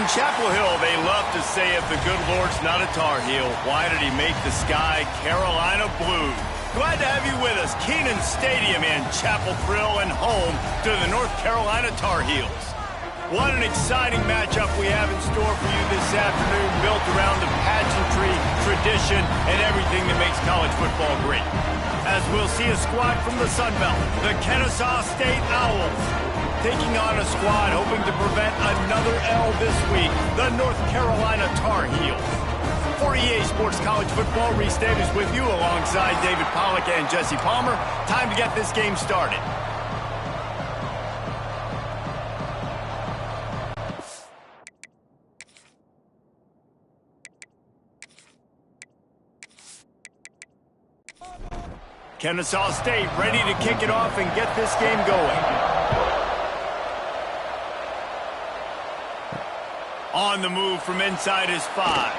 In Chapel Hill, they love to say if the good Lord's not a Tar Heel, why did he make the sky Carolina blue? Glad to have you with us. Kenan Stadium in Chapel Thrill and home to the North Carolina Tar Heels. What an exciting matchup we have in store for you this afternoon, built around the pageantry, tradition, and everything that makes college football great. As we'll see a squad from the Sun Belt, the Kennesaw State Owls, taking on a squad hoping to prevent another L this week, the North Carolina Tar Heels. For EA Sports College Football, Reese Davis with you alongside David Pollack and Jesse Palmer. Time to get this game started. Kennesaw State ready to kick it off and get this game going. On the move from inside his 5.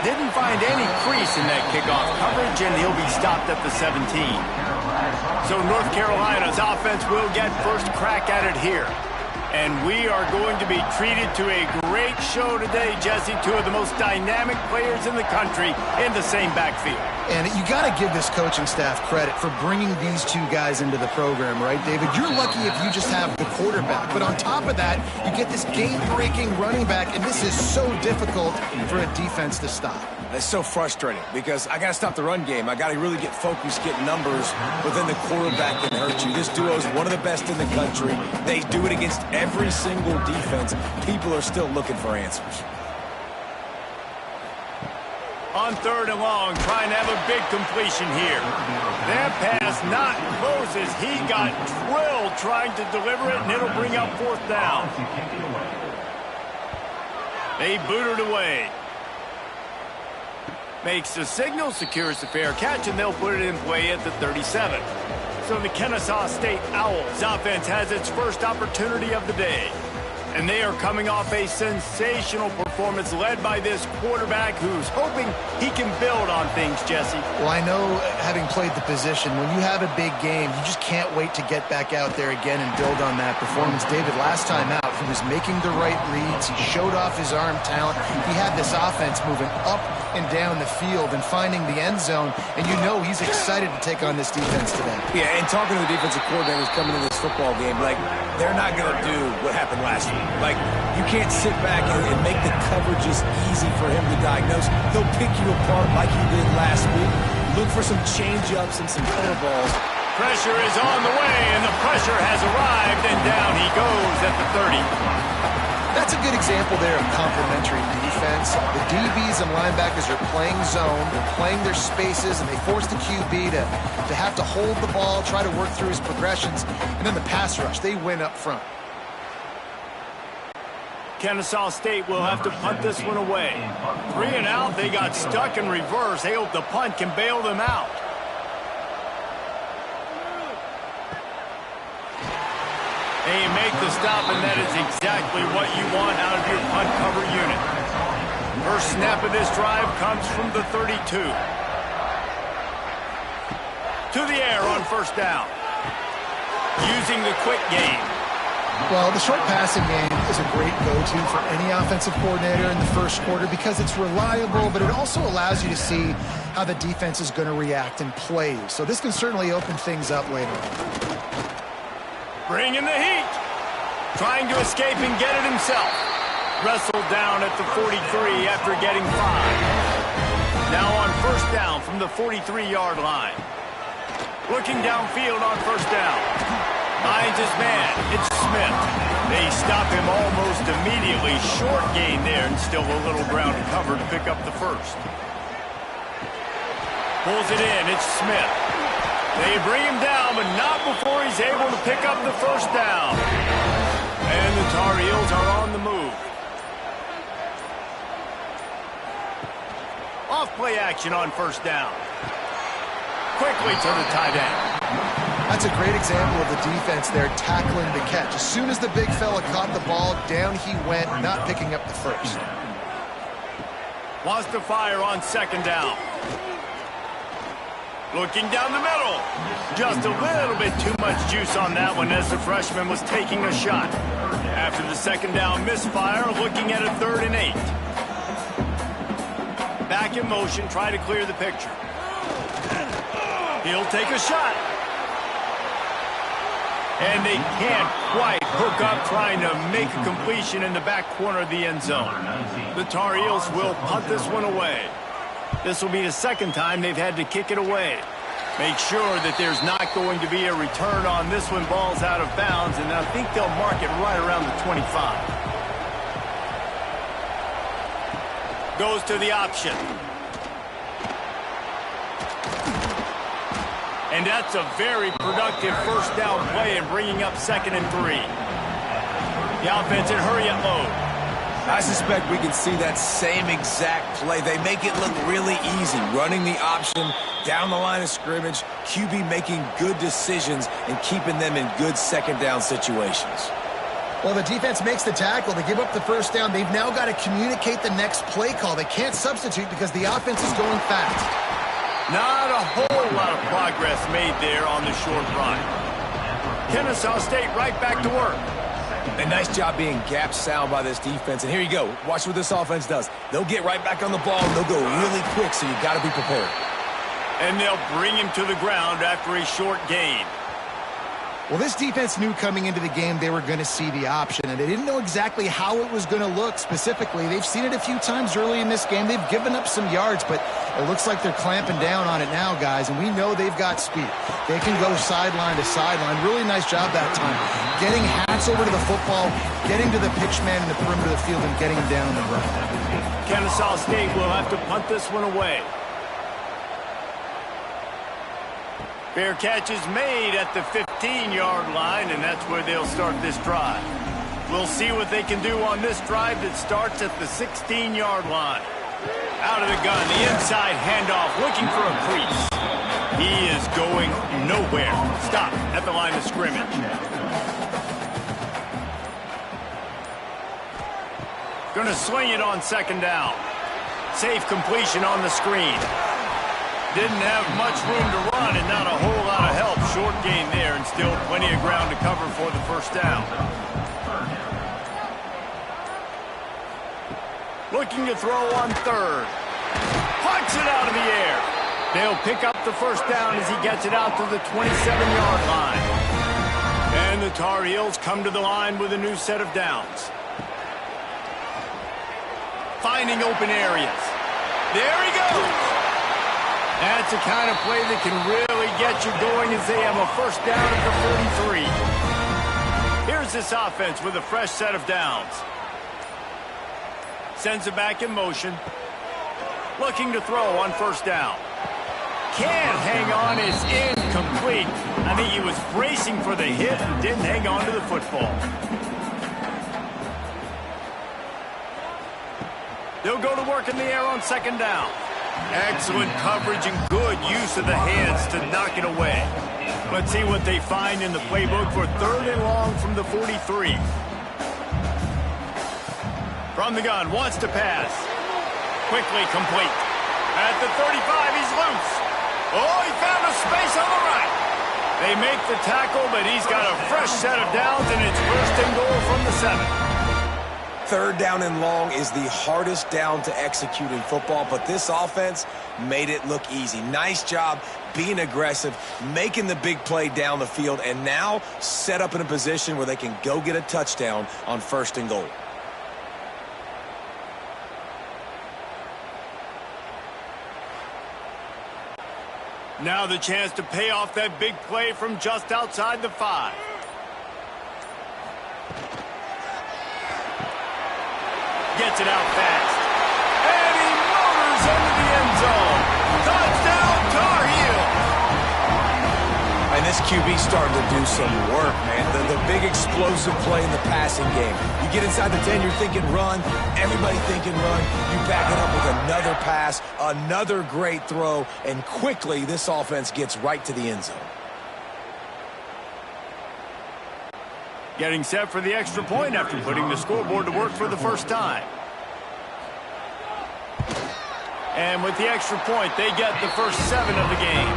Didn't find any crease in that kickoff coverage, and he'll be stopped at the 17. So North Carolina's offense will get first crack at it here. And we are going to be treated to a great show today, Jesse. Two of the most dynamic players in the country in the same backfield. And you got to give this coaching staff credit for bringing these two guys into the program, right, David? You're lucky if you just have the quarterback. But on top of that, you get this game-breaking running back, and this is so difficult for a defense to stop. That's so frustrating because I got to stop the run game. I got to really get focused, get numbers, but then the quarterback can hurt you. This duo is one of the best in the country. They do it against every single defense. People are still looking for answers. On 3rd and long, trying to have a big completion here. That pass not close as he got drilled trying to deliver it, and it'll bring up 4th down. They boot it away. Makes the signal, secures the fair catch, and they'll put it in play at the 37. So the Kennesaw State Owls offense has its first opportunity of the day. And they are coming off a sensational performance led by this quarterback who's hoping he can build on things, Jesse. Well, I know, having played the position, when you have a big game, you just can't wait to get back out there again and build on that performance. David, last time out, he was making the right reads. He showed off his arm talent. He had this offense moving up and down the field and finding the end zone. And you know he's excited to take on this defense today. Yeah, and talking to the defensive coordinators coming into this football game, like, they're not going to do what happened last week. Like, you can't sit back and make the coverages easy for him to diagnose. He'll pick you apart like he did last week. Look for some change-ups and some curveballs. Pressure is on the way, and the pressure has arrived, and down he goes at the 30. That's a good example there of complementary defense. The DBs and linebackers are playing zone, they're playing their spaces, and they force the QB to have to hold the ball, try to work through his progressions, and then the pass rush, they win up front. Kennesaw State will have to punt this one away. 3 and out, they got stuck in reverse. They hope the punt can bail them out. They make the stop, and that is exactly what you want out of your punt cover unit. First snap of this drive comes from the 32. To the air on 1st down. Using the quick game. Well, the short passing game is a great go-to for any offensive coordinator in the first quarter because it's reliable, but it also allows you to see how the defense is going to react and play. So this can certainly open things up later on. Bringing the heat. Trying to escape and get it himself. Wrestled down at the 43 after getting 5. Now on 1st down from the 43-yard line. Looking downfield on 1st down. Finds his man. It's Smith. They stop him almost immediately. Short gain there, and still a little ground to cover to pick up the 1st. Pulls it in. It's Smith. They bring him down, but not before he's able to pick up the 1st down. And the Tar Heels are on the move. Off play action on 1st down. Quickly to the tight end. That's a great example of the defense there tackling the catch. As soon as the big fella caught the ball, down he went, not picking up the 1st. Wants to fire on 2nd down. Looking down the middle. Just a little bit too much juice on that one as the freshman was taking a shot. After the second down misfire, looking at a 3rd and 8. Back in motion, try to clear the picture. He'll take a shot. And they can't quite hook up trying to make a completion in the back corner of the end zone. The Tar Heels will punt this one away. This will be the second time they've had to kick it away. Make sure that there's not going to be a return on this one. Ball's out of bounds, and I think they'll mark it right around the 25. Goes to the option. And that's a very productive first down play and bringing up 2nd and 3. The offense in hurry-up mode. I suspect we can see that same exact play. They make it look really easy, running the option down the line of scrimmage, QB making good decisions and keeping them in good second down situations. Well, the defense makes the tackle. They give up the first down. They've now got to communicate the next play call. They can't substitute because the offense is going fast. Not a whole lot of progress made there on the short run. Kennesaw State right back to work. A nice job being gap sound by this defense. And here you go. Watch what this offense does. They'll get right back on the ball, and they'll go really quick, so you got to be prepared. And they'll bring him to the ground after a short gain. Well, this defense knew coming into the game they were going to see the option, and they didn't know exactly how it was going to look specifically. They've seen it a few times early in this game. They've given up some yards, but it looks like they're clamping down on it now, guys, and we know they've got speed. They can go sideline to sideline. Really nice job that time. Getting Hats over to the football, getting to the pitch man in the perimeter of the field, and getting him down on the ground. Kennesaw State will have to punt this one away. Fair catch is made at the 15-yard line, and that's where they'll start this drive. We'll see what they can do on this drive that starts at the 16-yard line. Out of the gun, the inside handoff, looking for a crease. He is going nowhere. Stop at the line of scrimmage. Going to sling it on 2nd down. Safe completion on the screen. Didn't have much room to run and not a whole lot of help. Short gain there and still plenty of ground to cover for the first down. Looking to throw on 3rd. Punts it out of the air. They'll pick up the first down as he gets it out to the 27-yard line. And the Tar Heels come to the line with a new set of downs. Finding open areas. There he goes. That's the kind of play that can really get you going as they have a first down at the 43. Here's this offense with a fresh set of downs. Sends it back in motion. Looking to throw on first down. Can't hang on. It's incomplete. I think he was bracing for the hit and didn't hang on to the football. They'll go to work in the air on 2nd down. Excellent coverage and good use of the hands to knock it away. Let's see what they find in the playbook for 3rd and long from the 43. From the gun, wants to pass. Quickly complete. At the 35, he's loose. Oh, he found a space on the right. They make the tackle, but he's got a fresh set of downs, and it's 1st and goal from the 7. 3rd down and long is the hardest down to execute in football, but this offense made it look easy. Nice job being aggressive, making the big play down the field, and now set up in a position where they can go get a touchdown on 1st and goal. Now the chance to pay off that big play from just outside the 5. Gets it out fast. And he motors into the end zone. Touchdown, Tar Heels. And this QB's starting to do some work, man. The big explosive play in the passing game. You get inside the 10, you're thinking run. Everybody thinking run. You back it up with another pass, another great throw, and quickly this offense gets right to the end zone. Getting set for the extra point after putting the scoreboard to work for the first time. And with the extra point, they get the first 7 of the game.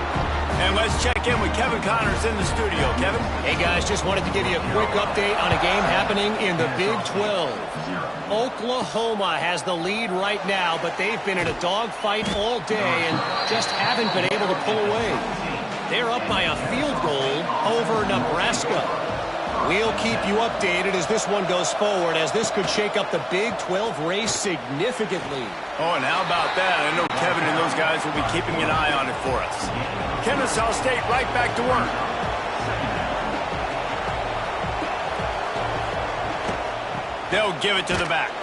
And let's check in with Kevin Connors in the studio. Kevin? Hey, guys, just wanted to give you a quick update on a game happening in the Big 12. Oklahoma has the lead right now, but they've been in a dogfight all day and just haven't been able to pull away. They're up by a field goal over Nebraska. We'll keep you updated as this one goes forward, as this could shake up the Big 12 race significantly. Oh, and how about that? I know Kevin and those guys will be keeping an eye on it for us. Kennesaw State right back to work. They'll give it to the back.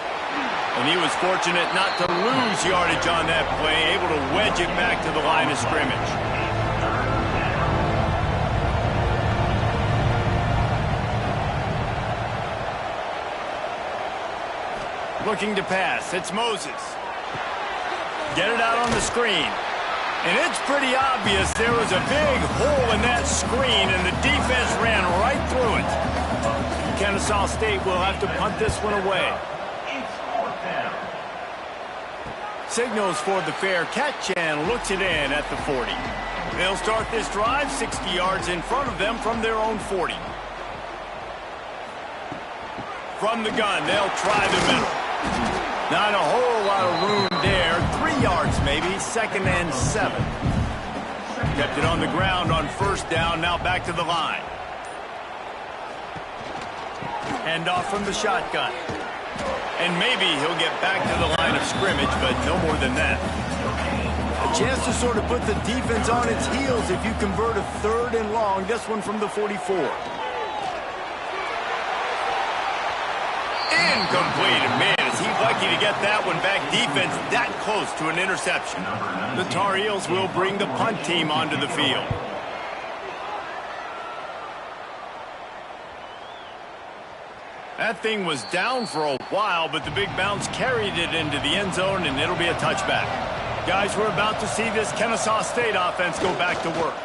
And he was fortunate not to lose yardage on that play, able to wedge it back to the line of scrimmage. Looking to pass. It's Moses. Get it out on the screen. And it's pretty obvious there was a big hole in that screen, and the defense ran right through it. Kennesaw State will have to punt this one away. Signals for the fair catch and looks it in at the 40. They'll start this drive 60 yards in front of them from their own 40. From the gun, they'll try the middle. Not a whole lot of room there. 3 yards maybe, 2nd and 7. Kept it on the ground on first down, now back to the line. Hand off from the shotgun. And maybe he'll get back to the line of scrimmage, but no more than that. A chance to sort of put the defense on its heels if you convert a 3rd and long, this one from the 44. Incomplete. Man, is he lucky to get that one back. Defense that close to an interception. The Tar Heels will bring the punt team onto the field. That thing was down for a while, but the big bounce carried it into the end zone, and it'll be a touchback. Guys, we're about to see this Kennesaw State offense go back to work.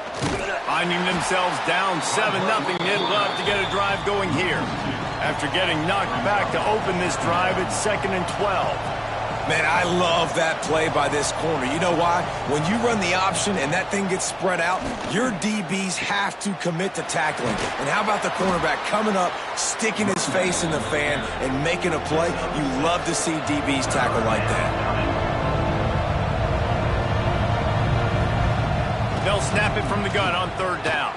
Finding themselves down 7-0, they'd love to get a drive going here. After getting knocked back to open this drive, it's 2nd and 12. Man, I love that play by this corner. You know why? When you run the option and that thing gets spread out, your DBs have to commit to tackling. And how about the cornerback coming up, sticking his face in the fan, and making a play? You love to see DBs tackle like that. They'll snap it from the gun on 3rd down.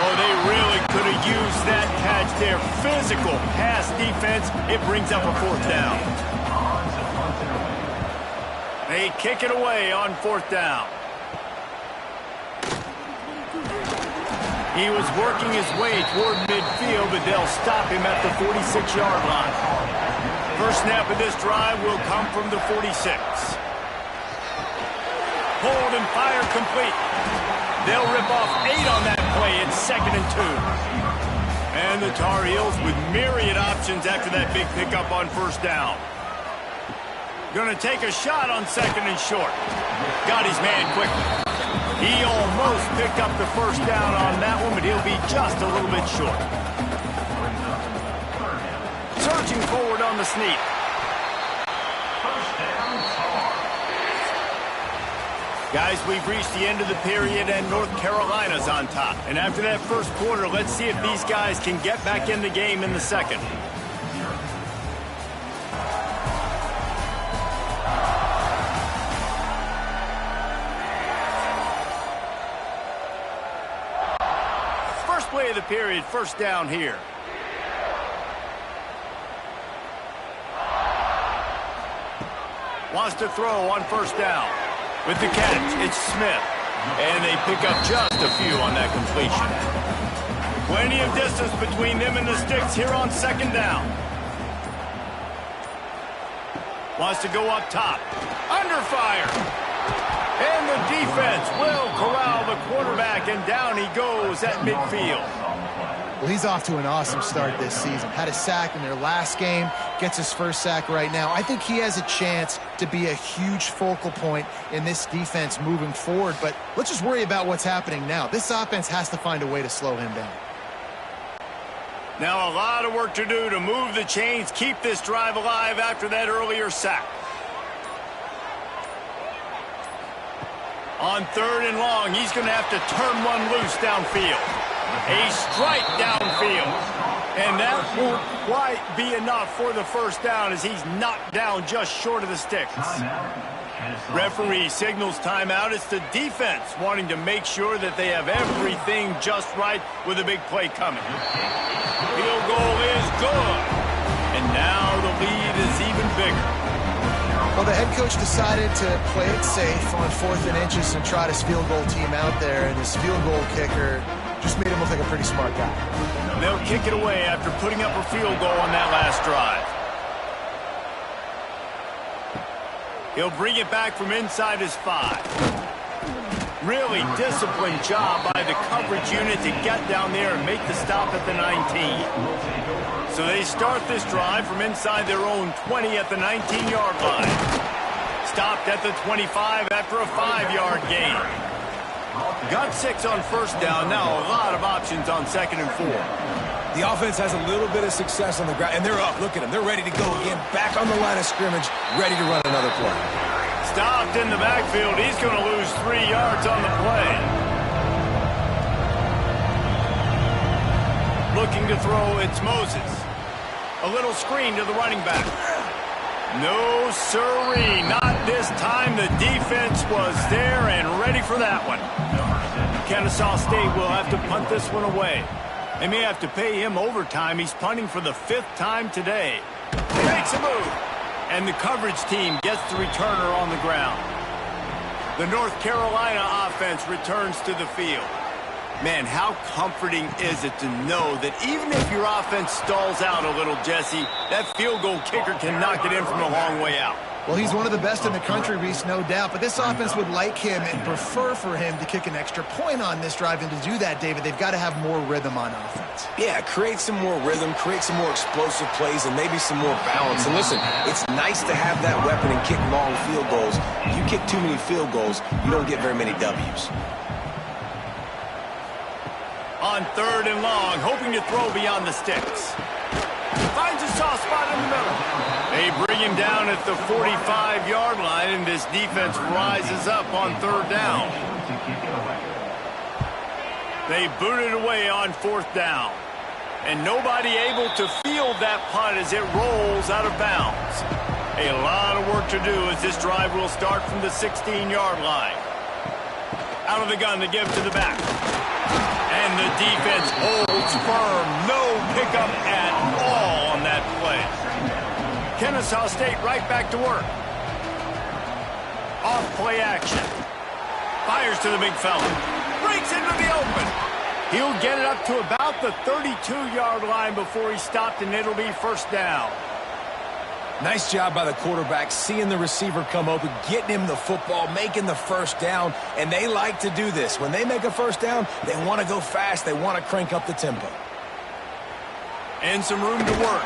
Oh, they really could have used that catch there. Physical pass defense. It brings up a 4th down. They kick it away on 4th down. He was working his way toward midfield, but they'll stop him at the 46-yard line. First snap of this drive will come from the 46. Hold and fire complete. They'll rip off 8 on that play. It's 2nd and 2. And the Tar Heels with myriad options after that big pickup on 1st down. Going to take a shot on 2nd and short. Got his man quickly. He almost picked up the 1st down on that one, but he'll be just a little bit short. Surging forward on the sneak. Guys, we've reached the end of the period, and North Carolina's on top. And after that first quarter, let's see if these guys can get back in the game in the second. First play of the period, 1st down here. Wants to throw on 1st down. With the catch, it's Smith. And they pick up just a few on that completion. Plenty of distance between them and the sticks here on 2nd down. Wants to go up top. Under fire. And the defense will corral the quarterback, and down he goes at midfield. Well, he's off to an awesome start this season. Had a sack in their last game, gets his 1st sack right now. I think he has a chance to be a huge focal point in this defense moving forward, but let's just worry about what's happening now. This offense has to find a way to slow him down. Now a lot of work to do to move the chains, keep this drive alive after that earlier sack. On 3rd and long, he's going to have to turn one loose downfield. A strike downfield. And that won't quite be enough for the first down as he's knocked down just short of the sticks. Referee signals timeout. It's the defense wanting to make sure that they have everything just right with a big play coming. Field goal is good. And now the lead is even bigger. Well, the head coach decided to play it safe on 4th and inches and trot his field goal team out there, and his field goal kicker just made him look like a pretty smart guy. They'll kick it away after putting up a field goal on that last drive. He'll bring it back from inside his 5. Really disciplined job by the coverage unit to get down there and make the stop at the 19. So they start this drive from inside their own 20 at the 19-yard line. Stopped at the 25 after a 5-yard gain. Got 6 on first down. Now a lot of options on 2nd and 4. The offense has a little bit of success on the ground, and they're up. Look at them. They're ready to go again. Back on the line of scrimmage, ready to run another play. Stopped in the backfield. He's going to lose 3 yards on the play. Looking to throw, it's Moses. A little screen to the running back. No sirree, not this time. The defense was there and ready for that one. Kennesaw State will have to punt this one away. They may have to pay him overtime. He's punting for the 5th time today. Makes a move. And the coverage team gets the returner on the ground. The North Carolina offense returns to the field. Man, how comforting is it to know that even if your offense stalls out a little, Jesse, that field goal kicker can knock it in from a long way out. Well, he's one of the best in the country, Reese, no doubt. But this offense would like him and prefer for him to kick an extra point on this drive. And to do that, David, they've got to have more rhythm on offense. Yeah, create some more rhythm, create some more explosive plays, and maybe some more balance. And listen, it's nice to have that weapon and kick long field goals. You kick too many field goals, you don't get very many W's. On 3rd and long, hoping to throw beyond the sticks. Finds a soft spot in the middle. They bring him down at the 45-yard line, and this defense rises up on 3rd down. They boot it away on 4th down. And nobody able to field that punt as it rolls out of bounds. A lot of work to do as this drive will start from the 16-yard line. Out of the gun to give to the back. And the defense holds firm. No pickup at all on that play. Kennesaw State right back to work. Off play action. Fires to the big fella. Breaks into the open. He'll get it up to about the 32-yard line before he's stopped, and it'll be 1st down. Nice job by the quarterback, seeing the receiver come open, getting him the football, making the 1st down, and they like to do this. When they make a 1st down, they want to go fast. They want to crank up the tempo. And some room to work.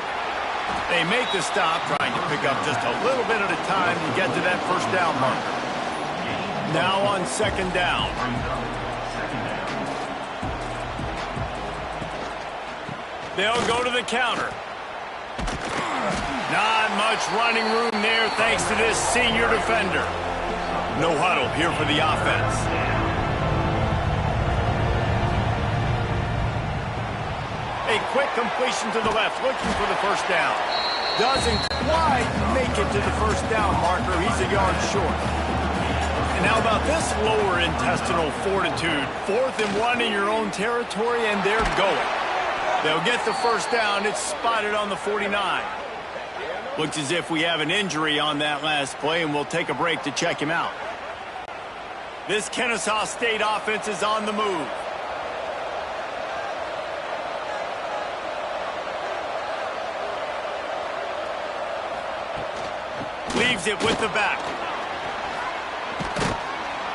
They make the stop, trying to pick up just a little bit at a time to get to that 1st down marker. Now on 2nd down. They'll go to the counter. Not much running room there thanks to this senior defender. No huddle here for the offense. A quick completion to the left, looking for the 1st down. Doesn't quite make it to the 1st down marker. He's a yard short. And how about this lower intestinal fortitude? 4th and 1 in your own territory, and they're going. They'll get the 1st down. It's spotted on the 49. Looks as if we have an injury on that last play, and we'll take a break to check him out. This Kennesaw State offense is on the move. Leaves it with the back.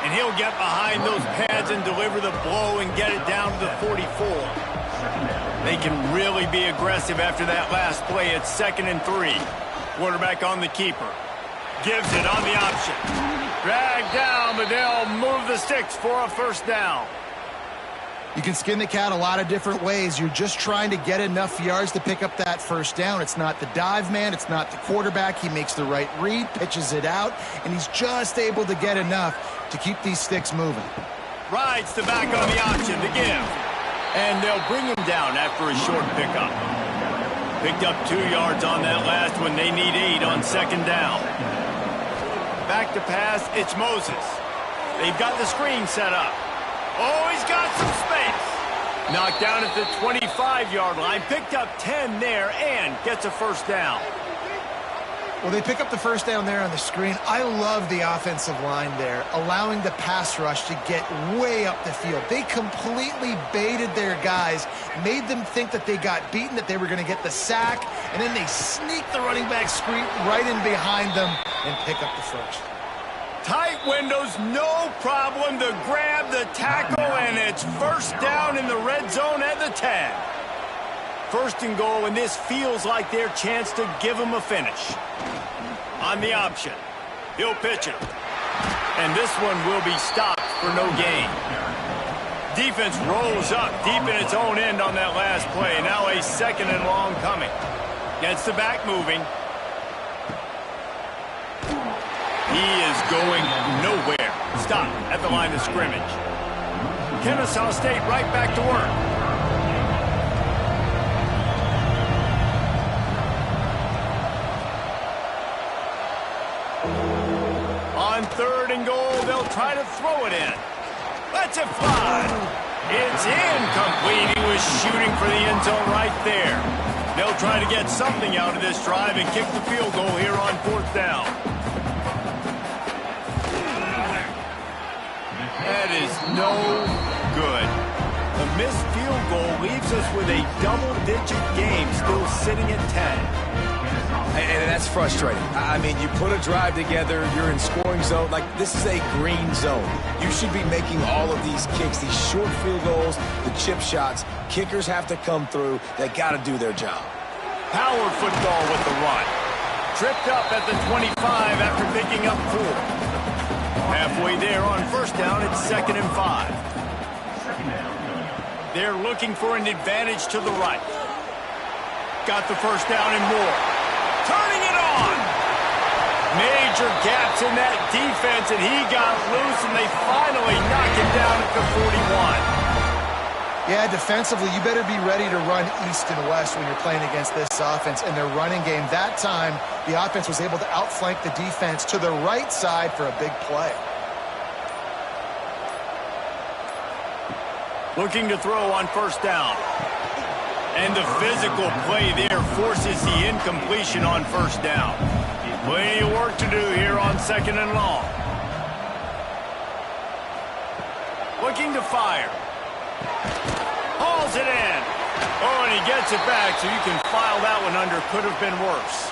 And he'll get behind those pads and deliver the blow and get it down to the 44. They can really be aggressive after that last play. It's 2nd and 3. Quarterback on the keeper. Gives it on the option. Dragged down, but they'll move the sticks for a 1st down. You can skin the cat a lot of different ways. You're just trying to get enough yards to pick up that 1st down. It's not the dive man. It's not the quarterback. He makes the right read, pitches it out, and he's just able to get enough. to keep these sticks moving. Rides the back on the option to give. And they'll bring him down after a short pickup. Picked up 2 yards on that last one. They need 8 on second down. Back to pass, it's Moses. They've got the screen set up. Oh, he's got some space. Knocked down at the 25-yard line. Picked up 10 there and gets a first down. Well, they pick up the first down there on the screen. I love the offensive line there, allowing the pass rush to get way up the field. They completely baited their guys, made them think that they got beaten, that they were going to get the sack, and then they sneak the running back screen right in behind them and pick up the first. Tight windows, no problem to grab the tackle, and it's first down in the red zone at the 10. First and goal, and this feels like their chance to give them a finish. On the option, he'll pitch it. And this one will be stopped for no gain. Defense rolls up deep in its own end on that last play. Now a second and long coming. Gets the back moving. He is going nowhere. Stop at the line of scrimmage. Kennesaw State right back to work. On third and goal, they'll try to throw it in. Lets it fly. It's incomplete. He was shooting for the end zone right there. They'll try to get something out of this drive and kick the field goal here on fourth down. That is no good. A missed field goal leaves us with a double-digit game still sitting at 10. And that's frustrating. I mean, you put a drive together, you're in scoring zone. Like, this is a green zone. You should be making all of these kicks, these short field goals, the chip shots. Kickers have to come through. They got to do their job. Power football with the run. Tripped up at the 25 after picking up 4. Halfway there on first down, it's 2nd and 5. They're looking for an advantage to the right. Got the first down and more. Turning it on. Major gaps in that defense, and he got loose, and they finally knock him down at the 41. Yeah, defensively, you better be ready to run east and west when you're playing against this offense and their running game. That time, the offense was able to outflank the defense to the right side for a big play. Looking to throw on first down. And the physical play there forces the incompletion on first down. Plenty of work to do here on 2nd and long. Looking to fire. Hauls it in. Oh, and he gets it back, so you can file that one under. Could have been worse.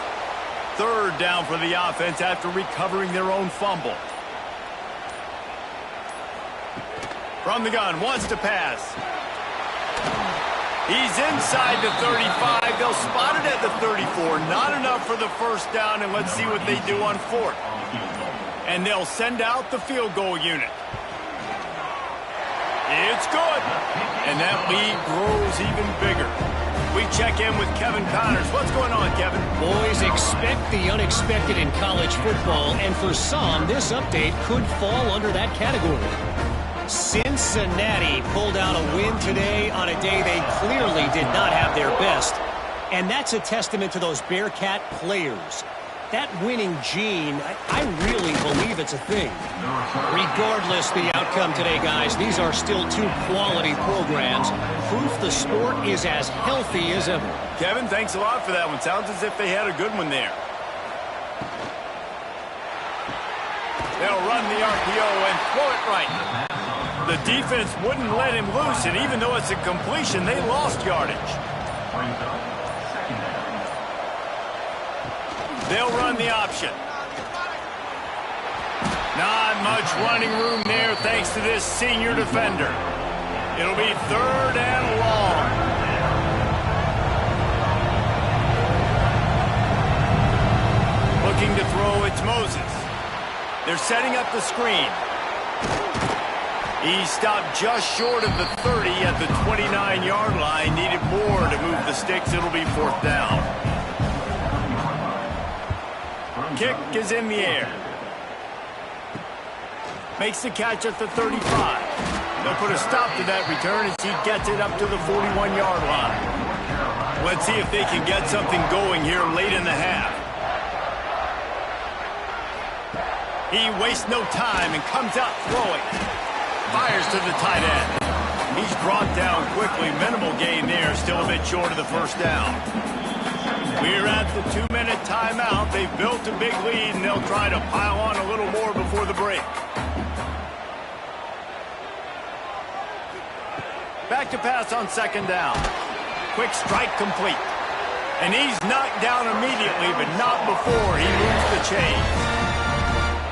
3rd down for the offense after recovering their own fumble. From the gun, wants to pass. He's inside the 35. They'll spot it at the 34. Not enough for the first down, and let's see what they do on 4th. And they'll send out the field goal unit. It's good. And that lead grows even bigger. We check in with Kevin Connors. What's going on, Kevin? Boys, expect the unexpected in college football, and for some, this update could fall under that category. Cincinnati pulled out a win today on a day they clearly did not have their best. And that's a testament to those Bearcat players. That winning gene, I really believe it's a thing. Regardless the outcome today, guys, these are still 2 quality programs. Proof the sport is as healthy as ever. Kevin, thanks a lot for that one. Sounds as if they had a good one there. They'll run the RPO and throw it right. The defense wouldn't let him loose, and even though it's a completion, they lost yardage. They'll run the option. Not much running room there thanks to this senior defender. It'll be 3rd and long. Looking to throw, it's Moses. They're setting up the screen. He stopped just short of the 30 at the 29-yard line. Needed more to move the sticks. It'll be 4th down. Kick is in the air. Makes the catch at the 35. They'll put a stop to that return as he gets it up to the 41-yard line. Let's see if they can get something going here late in the half. He wastes no time and comes out throwing. Fires to the tight end. He's brought down quickly. Minimal gain there. Still a bit short of the first down. We're at the 2-minute timeout. They've built a big lead, and they'll try to pile on a little more before the break. Back to pass on second down. Quick strike complete. And he's knocked down immediately, but not before he moves the chains.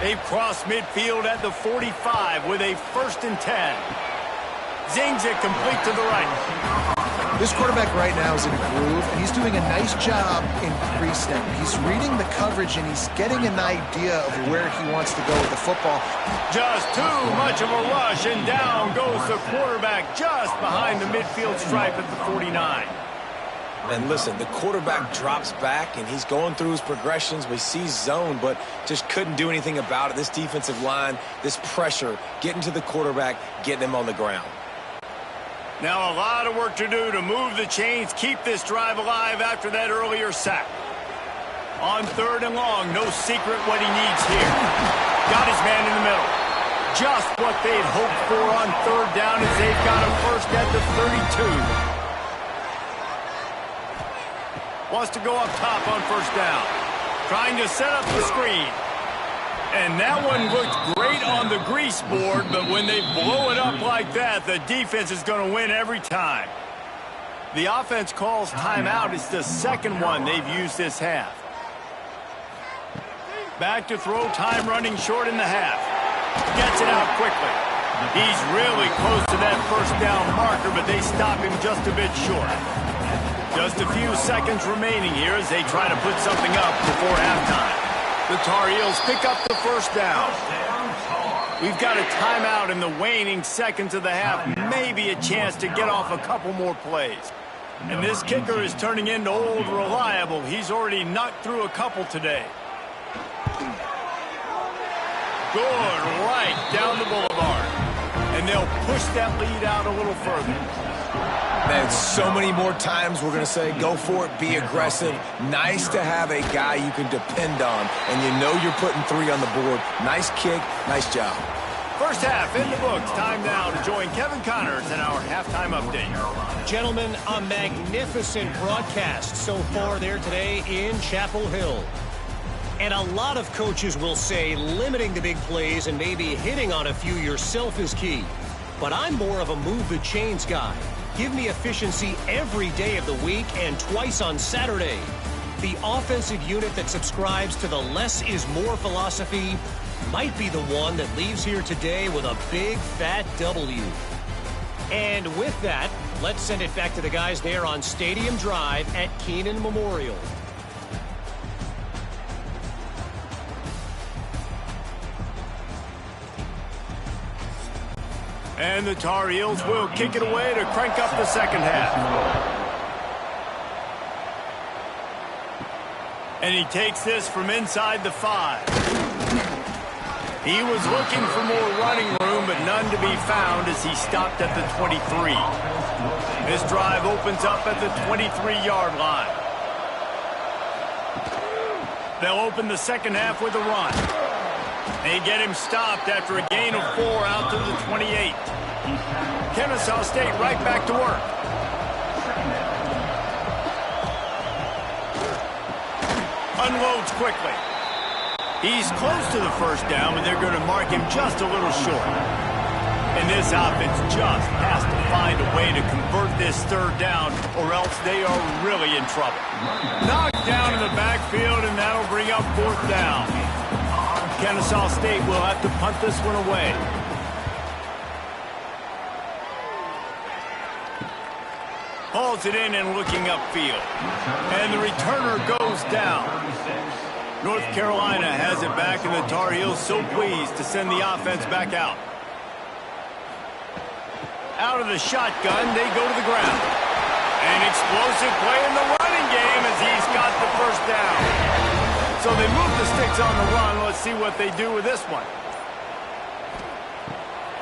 They've crossed midfield at the 45 with a 1st and 10. Zings it complete to the right. This quarterback right now is in a groove, and he's doing a nice job in pre-snap. He's reading the coverage, and he's getting an idea of where he wants to go with the football. Just too much of a rush, and down goes the quarterback just behind the midfield stripe at the 49. And listen, the quarterback drops back, and he's going through his progressions. We see zone, but just couldn't do anything about it. This defensive line, this pressure, getting to the quarterback, getting him on the ground. Now a lot of work to do to move the chains, keep this drive alive after that earlier sack. On 3rd and long, no secret what he needs here. Got his man in the middle. Just what they'd hoped for on 3rd down as they've got him first at the 32. Wants to go up top on 1st down. Trying to set up the screen. And that one looked great on the grease board, but when they blow it up like that, the defense is going to win every time. The offense calls timeout. It's the second one they've used this half. Back to throw, time running short in the half. Gets it out quickly. He's really close to that 1st down marker, but they stop him just a bit short. Just a few seconds remaining here as they try to put something up before halftime. The Tar Heels pick up the 1st down. We've got a timeout in the waning seconds of the half. Maybe a chance to get off a couple more plays. And this kicker is turning into old reliable. He's already knocked through a couple today. Good right down the boulevard. And they'll push that lead out a little further. Man, so many more times we're going to say, go for it, be aggressive. Nice to have a guy you can depend on, and you know you're putting 3 on the board. Nice kick, nice job. First half in the books. Time now to join Kevin Connors in our halftime update. Gentlemen, a magnificent broadcast so far there today in Chapel Hill. And a lot of coaches will say limiting the big plays and maybe hitting on a few yourself is key. But I'm more of a move the chains guy. Give me efficiency every day of the week and twice on Saturday. The offensive unit that subscribes to the less is more philosophy might be the one that leaves here today with a big fat W. And with that, let's send it back to the guys there on Stadium Drive at Keenan Memorial. And the Tar Heels will kick it away to crank up the second half. And he takes this from inside the 5. He was looking for more running room, but none to be found as he stopped at the 23. This drive opens up at the 23-yard line. They'll open the second half with a run. They get him stopped after a gain of 4 out to the 28. Kennesaw State right back to work. Unloads quickly. He's close to the first down, but they're going to mark him just a little short. And this offense just has to find a way to convert this 3rd down, or else they are really in trouble. Knocked down in the backfield, and that'll bring up 4th down. Kennesaw State will have to punt this one away. Hauls it in and looking upfield. And the returner goes down. North Carolina has it back, and the Tar Heels so pleased to send the offense back out. Out of the shotgun, they go to the ground. An explosive play in the running game as he's got the 1st down. So they move the sticks on the run. Let's see what they do with this one.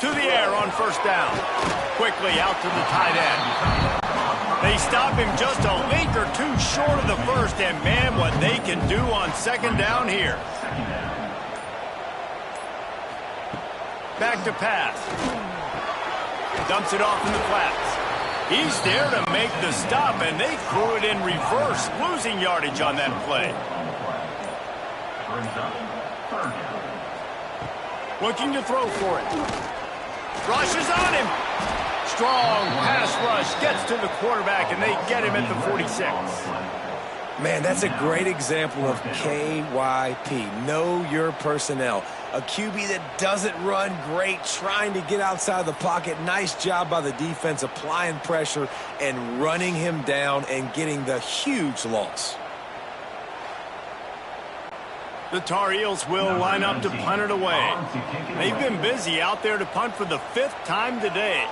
To the air on first down. Quickly out to the tight end. They stop him just a link or two short of the first, and man, what they can do on second down here. Back to pass. Dumps it off in the flats. He's there to make the stop, and they threw it in reverse, losing yardage on that play. Looking to throw for it. Rushes on him. Strong pass rush gets to the quarterback, and they get him at the 46. Man, that's a great example of KYP. Know your personnel. A QB that doesn't run great, trying to get outside the pocket. Nice job by the defense applying pressure and running him down and getting the huge loss. The Tar Heels will line up to punt it away. They've been busy out there to punt for the 5th time today.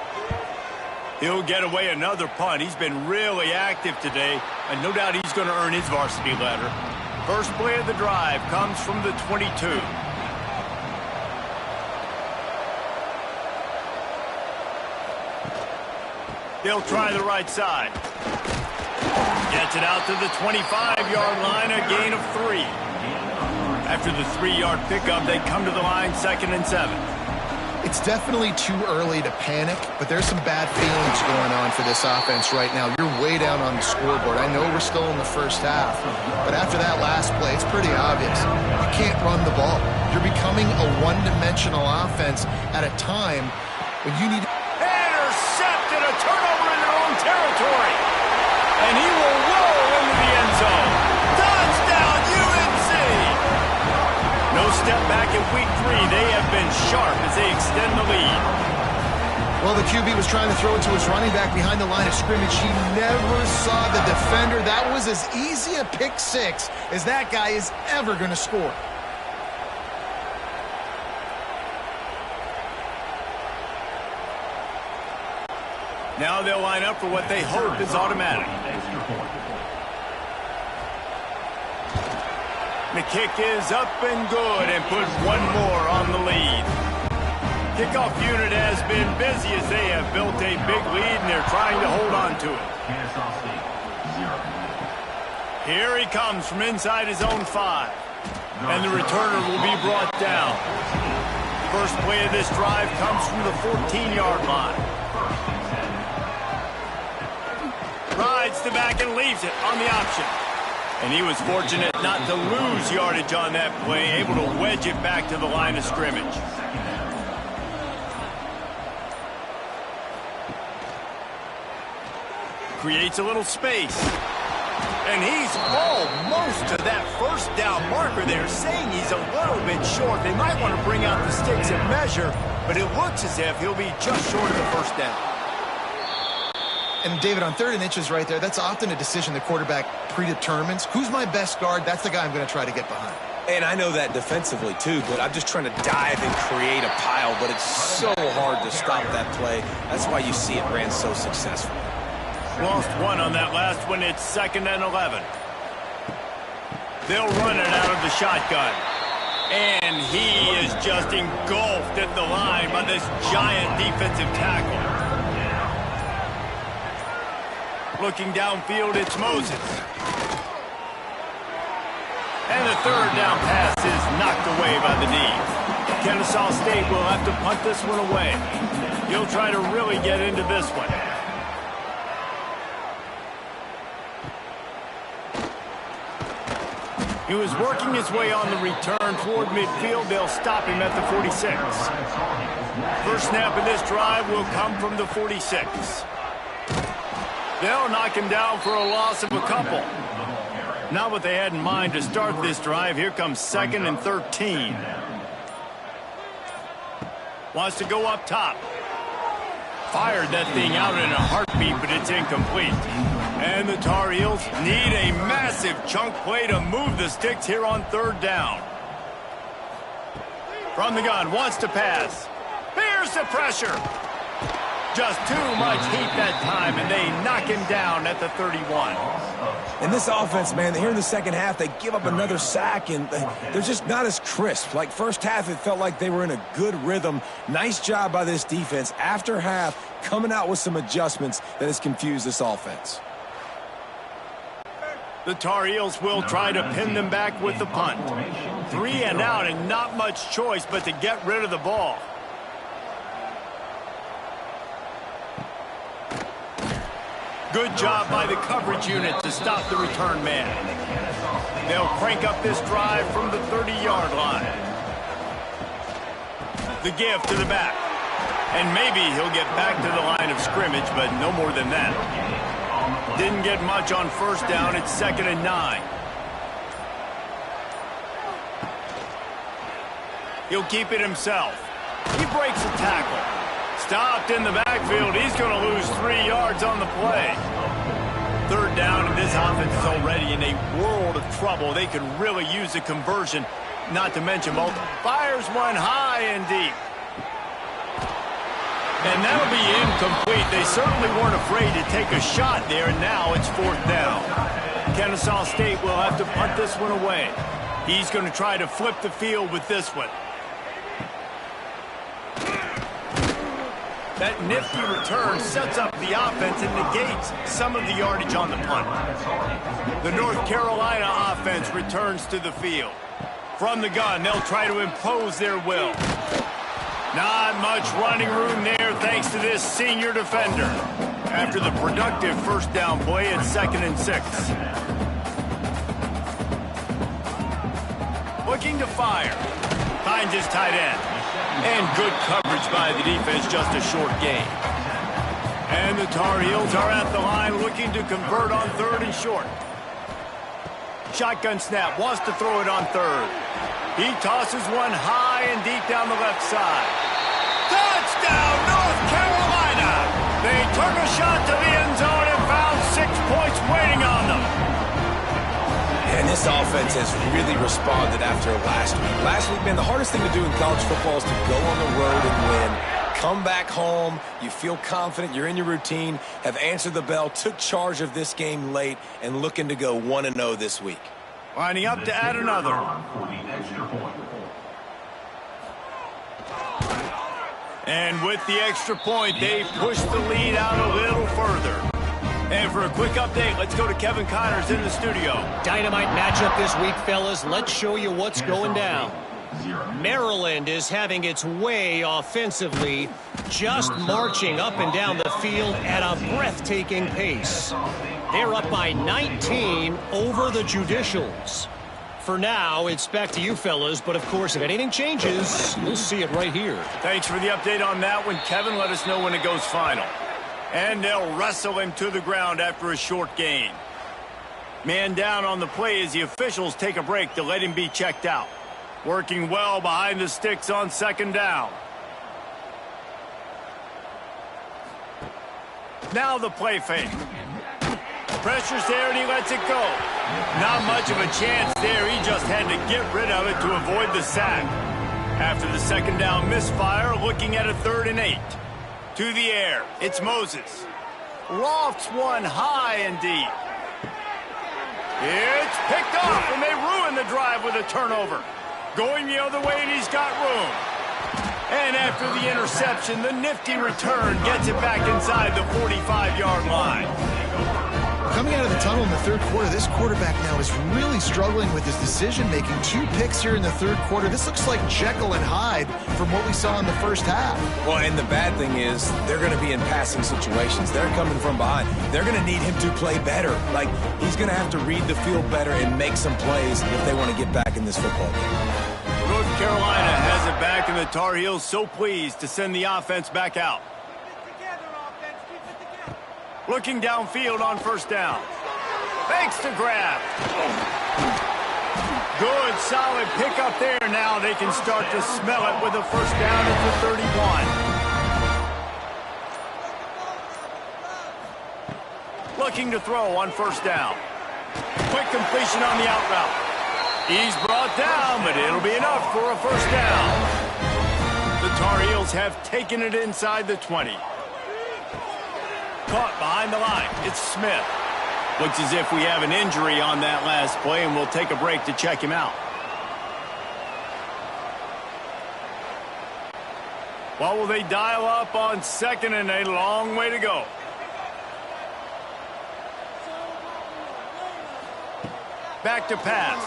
He'll get away another punt. He's been really active today, and no doubt he's going to earn his varsity letter. First play of the drive comes from the 22. They'll try the right side. Gets it out to the 25-yard line, a gain of 3. After the 3-yard pickup, they come to the line 2nd and 7. It's definitely too early to panic, but there's some bad feelings going on for this offense right now. You're way down on the scoreboard. I know we're still in the first half, but after that last play, it's pretty obvious. You can't run the ball. You're becoming a one-dimensional offense at a time when you need... Intercepted, a turnover in their own territory. And he will roll into the end zone. Touchdown, UNC! No step back in week 3. They have been sharp as they extend the lead. Well, the QB was trying to throw it to his running back behind the line of scrimmage. He never saw the defender. That was as easy a pick 6 as that guy is ever going to score. Now they'll line up for what they hope is automatic. The kick is up and good and puts one more on the lead. Kickoff unit has been busy as they have built a big lead and they're trying to hold on to it. Here he comes from inside his own 5. And the returner will be brought down. First play of this drive comes from the 14-yard line. Rides the back and leaves it on the option. And he was fortunate not to lose yardage on that play, able to wedge it back to the line of scrimmage. Creates a little space. And he's almost to that first down marker there, saying he's a little bit short. They might want to bring out the sticks and measure, but it looks as if he'll be just short of the first down. And, David, on 3rd and inches right there, that's often a decision the quarterback predetermines. Who's my best guard? That's the guy I'm going to try to get behind. And I know that defensively, too, but I'm just trying to dive and create a pile, but it's so hard to stop that play. That's why you see it ran so successful. Lost one on that last one. It's 2nd and 11. They'll run it out of the shotgun. And he is just engulfed at the line by this giant defensive tackle. Looking downfield, it's Moses. And the 3rd down pass is knocked away by the knee. Kennesaw State will have to punt this one away. He'll try to really get into this one. He was working his way on the return toward midfield. They'll stop him at the 46. First snap of this drive will come from the 46. They'll knock him down for a loss of a couple. Not what they had in mind to start this drive. Here comes 2nd and 13. Wants to go up top. Fired that thing out in a heartbeat, but it's incomplete. And the Tar Heels need a massive chunk play to move the sticks here on 3rd down. From the gun, wants to pass. Here's the pressure. Just too much heat that time, and they knock him down at the 31. And this offense, man, here in the second half, they give up another sack, and they're just not as crisp. Like first half, it felt like they were in a good rhythm. Nice job by this defense. After half, coming out with some adjustments that has confused this offense. The Tar Heels will try to pin them back with the punt. 3 and out, and not much choice but to get rid of the ball. Good job by the coverage unit to stop the return man. They'll crank up this drive from the 30-yard line. The give to the back. And maybe he'll get back to the line of scrimmage, but no more than that. Didn't get much on first down. It's 2nd and 9. He'll keep it himself. He breaks a tackle. Stopped in the backfield. He's going to lose 3 yards on the play. 3rd down, and this offense is already in a world of trouble. They could really use a conversion, not to mention both. Fires one high and deep. And that'll be incomplete. They certainly weren't afraid to take a shot there, and now it's 4th down. Kennesaw State will have to punt this one away. He's going to try to flip the field with this one. That nifty return sets up the offense and negates some of the yardage on the punt. The North Carolina offense returns to the field. From the gun, they'll try to impose their will. Not much running room there thanks to this senior defender. After the productive first down play, it's 2nd and 6. Looking to fire. Finds his tight end. And good coverage by the defense, just a short gain. And the Tar Heels are at the line looking to convert on 3rd and short. Shotgun snap, wants to throw it on 3rd. He tosses one high and deep down the left side. Touchdown, North Carolina! They took a shot to the end zone and found 6 points waiting on them. And this offense has really responded after last week. Last week, man, the hardest thing to do in college football is to go on the road and win. Come back home, you feel confident, you're in your routine, have answered the bell, took charge of this game late, and looking to go 1-0 this week. Lining up to add another. And with the extra point, they push the lead out a little further. And for a quick update, let's go to Kevin Connors in the studio. Dynamite matchup this week, fellas. Let's show you what's going down. Maryland is having its way offensively, just marching up and down the field at a breathtaking pace. They're up by 19 over the Judicials. For now, it's back to you, fellas, but of course, if anything changes, we'll see it right here. Thanks for the update on that one, Kevin. Let us know when it goes final. And they'll wrestle him to the ground after a short gain. Man down on the play as the officials take a break to let him be checked out. Working well behind the sticks on 2nd down. Now the play fake. Pressure's there and he lets it go. Not much of a chance there. He just had to get rid of it to avoid the sack. After the 2nd down misfire, looking at a 3rd and 8. To the air, it's Moses. Lofts one high and deep. It's picked off, and they ruin the drive with a turnover. Going the other way, and he's got room. And after the interception, the nifty return gets it back inside the 45-yard line. Coming out of the tunnel in the 3rd quarter, this quarterback now is really struggling with his decision-making. 2 picks here in the 3rd quarter. This looks like Jekyll and Hyde from what we saw in the first half. Well, and the bad thing is they're going to be in passing situations. They're coming from behind. They're going to need him to play better. Like, he's going to have to read the field better and make some plays if they want to get back in this football game. North Carolina has it back, and the Tar Heels so pleased to send the offense back out. Looking downfield on 1st down. Fakes to grab. Good, solid pickup there. Now they can start to smell it with a 1st down at the 31. Looking to throw on 1st down. Quick completion on the out route. He's brought down, but it'll be enough for a 1st down. The Tar Heels have taken it inside the 20. Caught behind the line. It's Smith. Looks as if we have an injury on that last play, and we'll take a break to check him out. What will they dial up on second and a long way to go? Back to pass.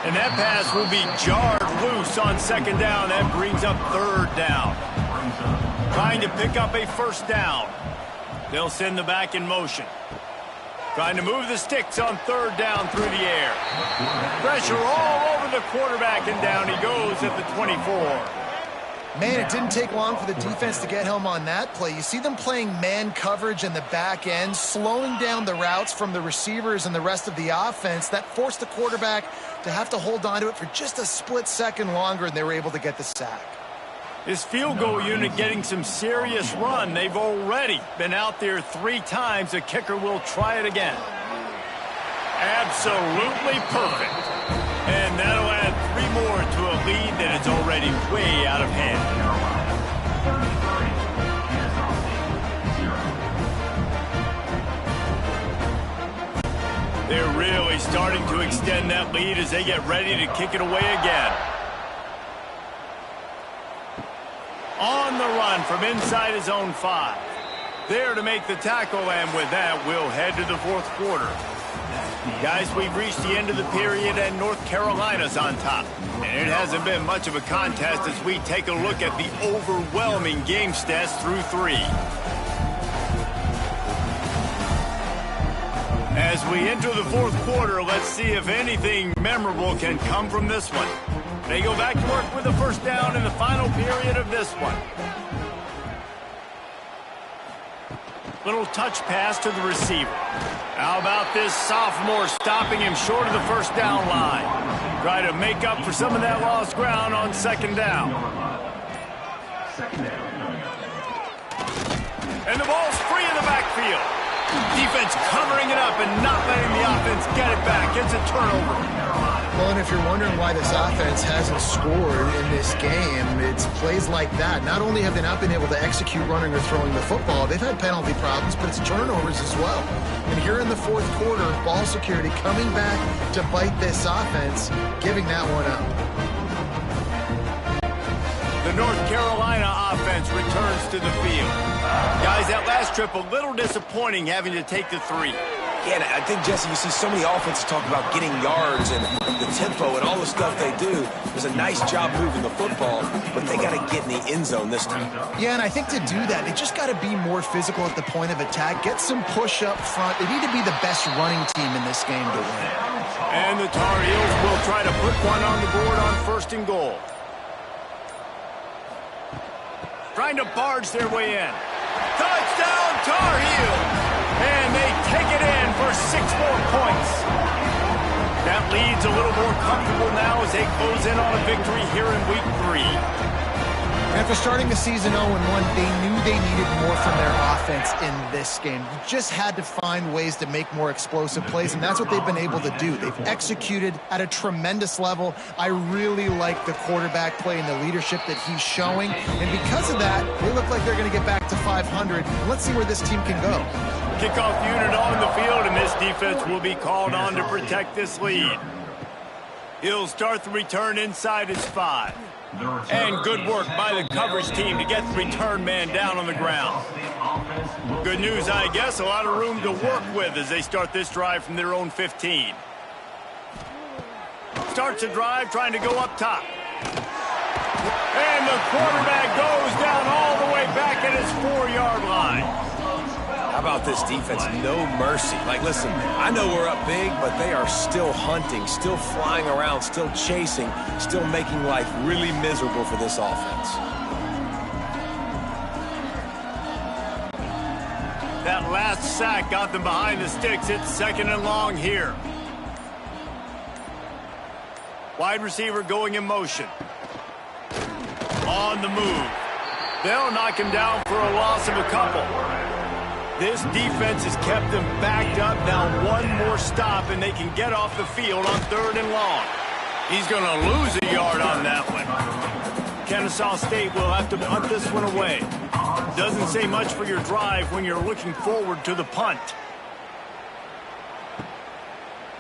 And that pass will be jarred loose on second down. That brings up third down. Trying to pick up a first down. They'll send the back in motion. Trying to move the sticks on third down through the air. Pressure all over the quarterback, and down he goes at the 24. Man, it didn't take long for the defense to get home on that play. You see them playing man coverage in the back end, slowing down the routes from the receivers and the rest of the offense. That forced the quarterback to have to hold on to it for just a split second longer, and they were able to get the sack. This field goal unit getting some serious run. They've already been out there 3 times. The kicker will try it again. Absolutely perfect. And that'll add 3 more to a lead that is already way out of hand. They're really starting to extend that lead as they get ready to kick it away again. On the run from inside his own 5. There to make the tackle, and with that, we'll head to the 4th quarter. Guys, we've reached the end of the period, and North Carolina's on top. And it hasn't been much of a contest as we take a look at the overwhelming game stats through 3. As we enter the 4th quarter, let's see if anything memorable can come from this one. They go back to work with a first down in the final period of this one. Little touch pass to the receiver. How about this sophomore stopping him short of the first down line? Try to make up for some of that lost ground on second down. And the ball's free in the backfield. Defense covering it up and not letting the offense get it back. It's a turnover. Well, and if you're wondering why this offense hasn't scored in this game, it's plays like that. Not only have they not been able to execute running or throwing the football, they've had penalty problems, but it's turnovers as well. And here in the 4th quarter, ball security coming back to bite this offense, giving that one up. The North Carolina offense returns to the field. Guys, that last trip a little disappointing having to take the 3. Yeah, I think, Jesse, you see so many offenses talk about getting yards and the tempo and all the stuff they do. There's a nice job moving the football, but they got to get in the end zone this time. Yeah, and I think to do that, they just got to be more physical at the point of attack, get some push up front. They need to be the best running team in this game to win. And the Tar Heels will try to put one on the board on 1st and goal. Trying to barge their way in. Touchdown, Tar Heels! And they take it in for 6 more points. That lead's a little more comfortable now as they close in on a victory here in week 3. After starting the season 0-1, they knew they needed more from their offense in this game. You just had to find ways to make more explosive plays, and that's what they've been able to do. They've executed at a tremendous level. I really like the quarterback play and the leadership that he's showing, and because of that, they look like they're going to get back to 500. Let's see where this team can go. Kickoff unit on the field, and this defense will be called on to protect this lead. He'll start the return inside his 5. And good work by the coverage team to get the return man down on the ground. Good news, I guess, a lot of room to work with as they start this drive from their own 15. Starts a drive trying to go up top. And the quarterback goes down all the way back at his 4-yard line. How about this defense? No mercy. Like, listen, I know we're up big, but they are still hunting, still flying around, still chasing, still making life really miserable for this offense. That last sack got them behind the sticks. It's 2nd and long here. Wide receiver going in motion. On the move. They'll knock him down for a loss of a couple. This defense has kept them backed up. Now 1 more stop, and they can get off the field on 3rd and long. He's going to lose a yard on that one. Kennesaw State will have to punt this one away. Doesn't say much for your drive when you're looking forward to the punt.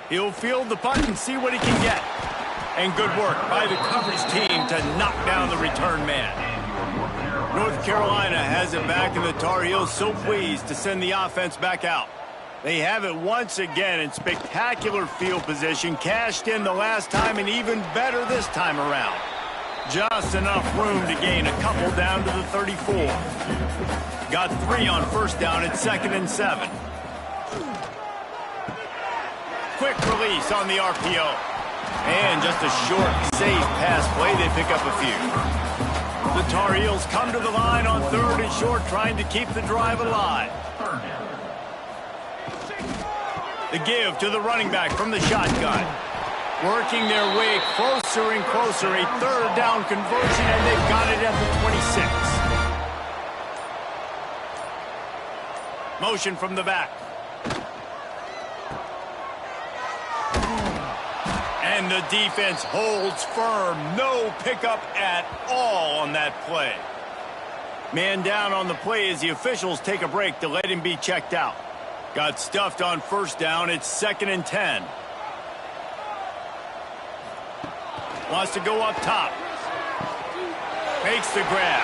He'll field the punt and see what he can get. And good work by the coverage team to knock down the return man. North Carolina has it back, and the Tar Heels so pleased to send the offense back out. They have it once again in spectacular field position, cashed in the last time, and even better this time around. Just enough room to gain a couple down to the 34. Got 3 on first down at 2nd and 7. Quick release on the RPO. And just a short, safe pass play. They pick up a few. The Tar Heels come to the line on 3rd and short, trying to keep the drive alive. The give to the running back from the shotgun. Working their way closer and closer. A 3rd down conversion, and they've got it at the 26. Motion from the back. And the defense holds firm. No pickup at all on that play. Man down on the play as the officials take a break to let him be checked out. Got stuffed on first down. It's 2nd and 10. Wants to go up top. Makes the grab.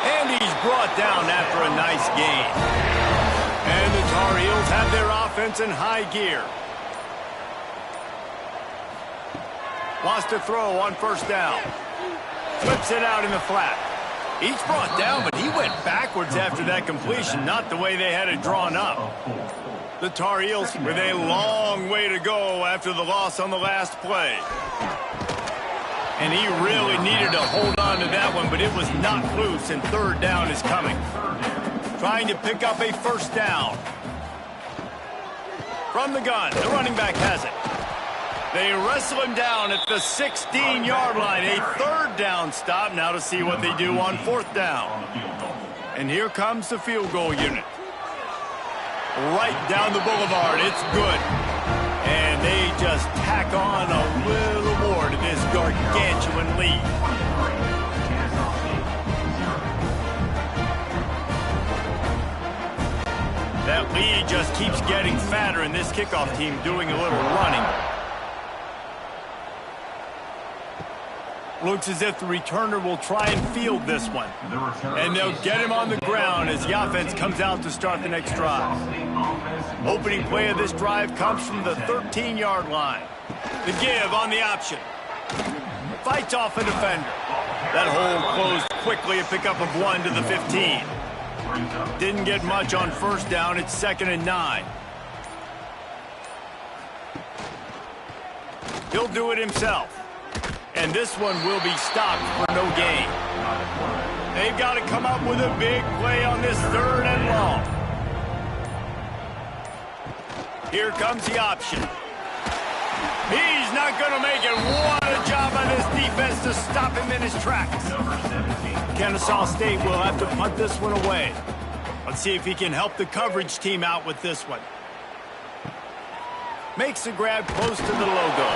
And he's brought down after a nice gain. And the Tar Heels have their offense in high gear. Wants to throw on first down. Flips it out in the flat. He's brought down, but he went backwards after that completion, not the way they had it drawn up. The Tar Heels with a long way to go after the loss on the last play. And he really needed to hold on to that one, but it was knocked loose, and 3rd down is coming. Trying to pick up a first down. From the gun, the running back has it. They wrestle him down at the 16-yard line. A 3rd down stop now to see what they do on 4th down. And here comes the field goal unit. Right down the boulevard. It's good. And they just tack on a little more to this gargantuan lead. That lead just keeps getting fatter, and this kickoff team doing a little running. Looks as if the returner will try and field this one. And they'll get him on the ground as the offense comes out to start the next drive. Opening play of this drive comes from the 13-yard line. The give on the option. Fights off a defender. That hole closed quickly, a pickup of 1 to the 15. Didn't get much on first down. It's 2nd and 9. He'll do it himself. And this one will be stopped for no gain. They've got to come up with a big play on this 3rd and long. Here comes the option. He's not going to make it. What a job by this defense to stop him in his tracks. Kennesaw State will have to punt this one away. Let's see if he can help the coverage team out with this one. Makes the grab close to the logo.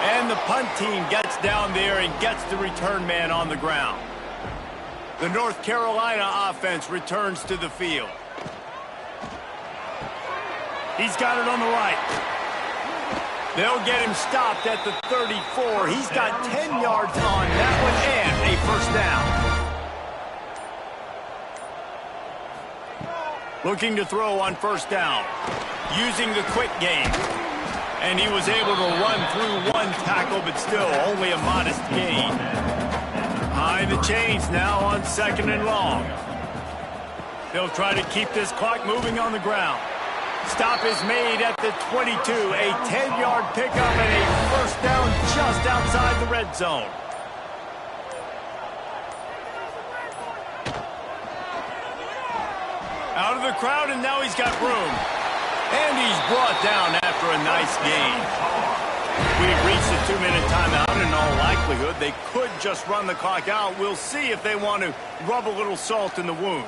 And the punt team gets down there and gets the return man on the ground. The North Carolina offense returns to the field. He's got it on the right. They'll get him stopped at the 34. He's got 10 yards on that one and a first down. Looking to throw on first down. Using the quick game. And he was able to run through one tackle, but still only a modest gain. Behind the chains now on 2nd and long. They'll try to keep this clock moving on the ground. Stop is made at the 22. A 10-yard pickup and a first down just outside the red zone. Out of the crowd, and now he's got room. And he's brought down after a nice gain. We've reached the 2-minute timeout. In all likelihood, they could just run the clock out. We'll see if they want to rub a little salt in the wound.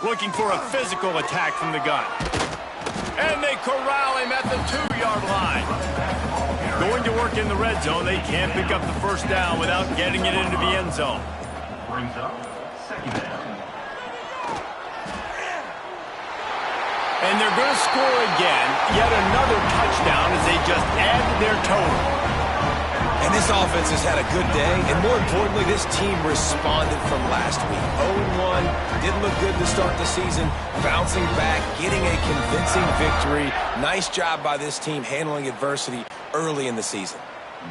Looking for a physical attack from the gun. And they corral him at the 2-yard line. Going to work in the red zone. They can't pick up the first down without getting it into the end zone. Brings up 2nd down. And they're going to score again. Yet another touchdown as they just add to their total. And this offense has had a good day, and more importantly, this team responded from last week. 0-1, didn't look good to start the season, bouncing back, getting a convincing victory. Nice job by this team handling adversity early in the season.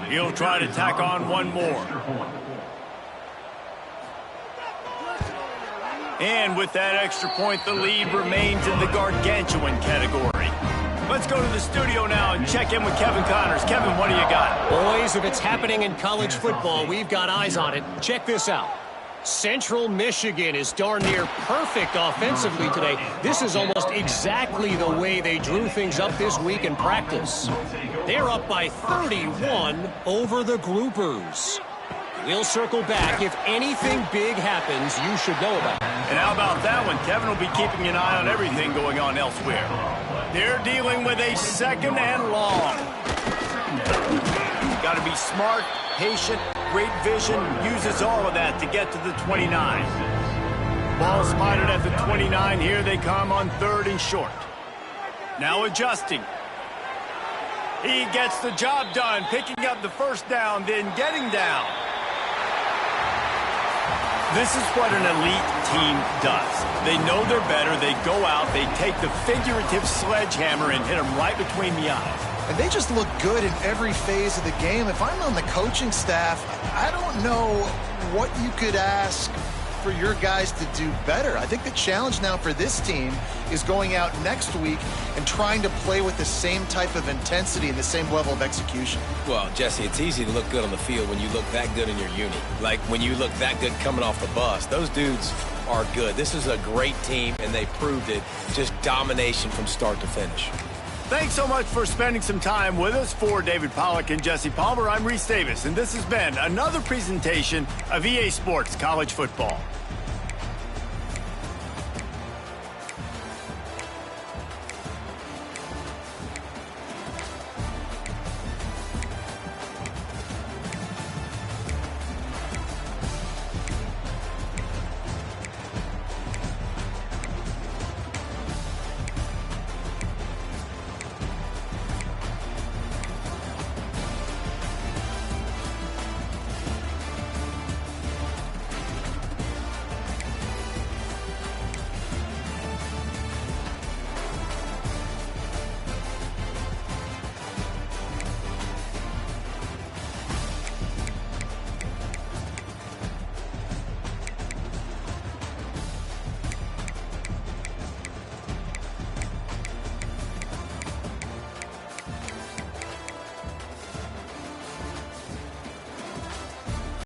He'll try to tack on one more. And with that extra point, the lead remains in the gargantuan category. Let's go to the studio now and check in with Kevin Connors. Kevin, what do you got? Boys, if it's happening in college football, we've got eyes on it. Check this out. Central Michigan is darn near perfect offensively today. This is almost exactly the way they drew things up this week in practice. They're up by 31 over the Groupers. We'll circle back. If anything big happens, you should know about it. And how about that one? Kevin will be keeping an eye on everything going on elsewhere. They're dealing with a second and long. Got to be smart, patient, great vision, uses all of that to get to the 29. Ball spotted at the 29. Here they come on 3rd and short. Now adjusting. He gets the job done, picking up the first down, then getting down. This is what an elite team does. They know they're better. They go out. They take the figurative sledgehammer and hit them right between the eyes. And they just look good in every phase of the game. If I'm on the coaching staff, I don't know what you could ask for your guys to do better. I think the challenge now for this team is going out next week and trying to play with the same type of intensity and the same level of execution. Well, Jesse, it's easy to look good on the field when you look that good in your uni. Like when you look that good coming off the bus. Those dudes are good. This is a great team, and they proved it. Just domination from start to finish. Thanks so much for spending some time with us. For David Pollack and Jesse Palmer, I'm Reese Davis, and this has been another presentation of EA Sports College Football.